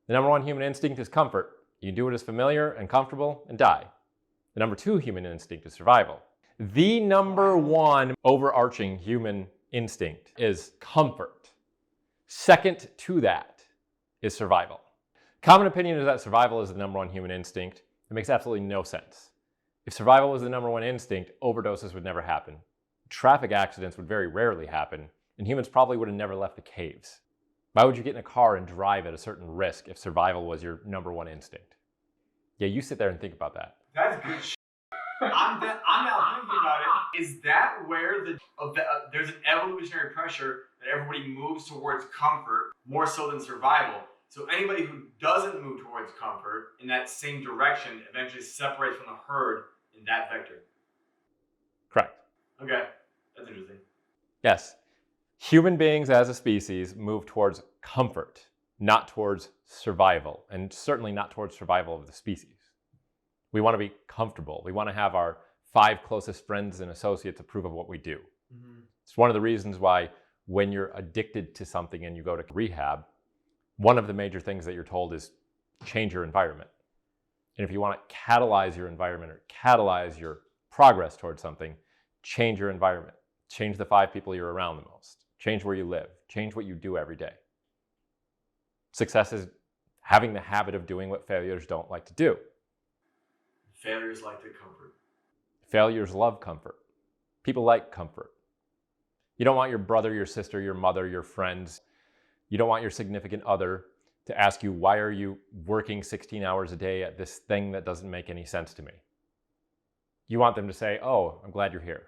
The number one human instinct is comfort. You do what is familiar and comfortable and die. The number two human instinct is survival. The number one overarching human instinct is comfort. Second to that is survival. Common opinion is that survival is the number one human instinct. It makes absolutely no sense. If survival was the number one instinct, overdoses would never happen. Traffic accidents would very rarely happen, and humans probably would have never left the caves. Why would you get in a car and drive at a certain risk if survival was your number one instinct? Yeah, you sit there and think about that. That's good shit. I'm now thinking about it. Is that where there's an evolutionary pressure that everybody moves towards comfort more so than survival? So anybody who doesn't move towards comfort in that same direction eventually separates from the herd in that vector. Correct. Okay, that's interesting. Yes. Human beings as a species move towards comfort, not towards survival, and certainly not towards survival of the species. We want to be comfortable. We want to have our 5 closest friends and associates approve of what we do. Mm-hmm. It's one of the reasons why when you're addicted to something and you go to rehab, one of the major things that you're told is change your environment. And if you want to catalyze your environment or catalyze your progress towards something, change your environment. Change the 5 people you're around the most. Change where you live. Change what you do every day. Success is having the habit of doing what failures don't like to do. Failures like the comfort. Failures love comfort. People like comfort. You don't want your brother, your sister, your mother, your friends. You don't want your significant other to ask you, why are you working 16 hours a day at this thing that doesn't make any sense to me? You want them to say, oh, I'm glad you're here.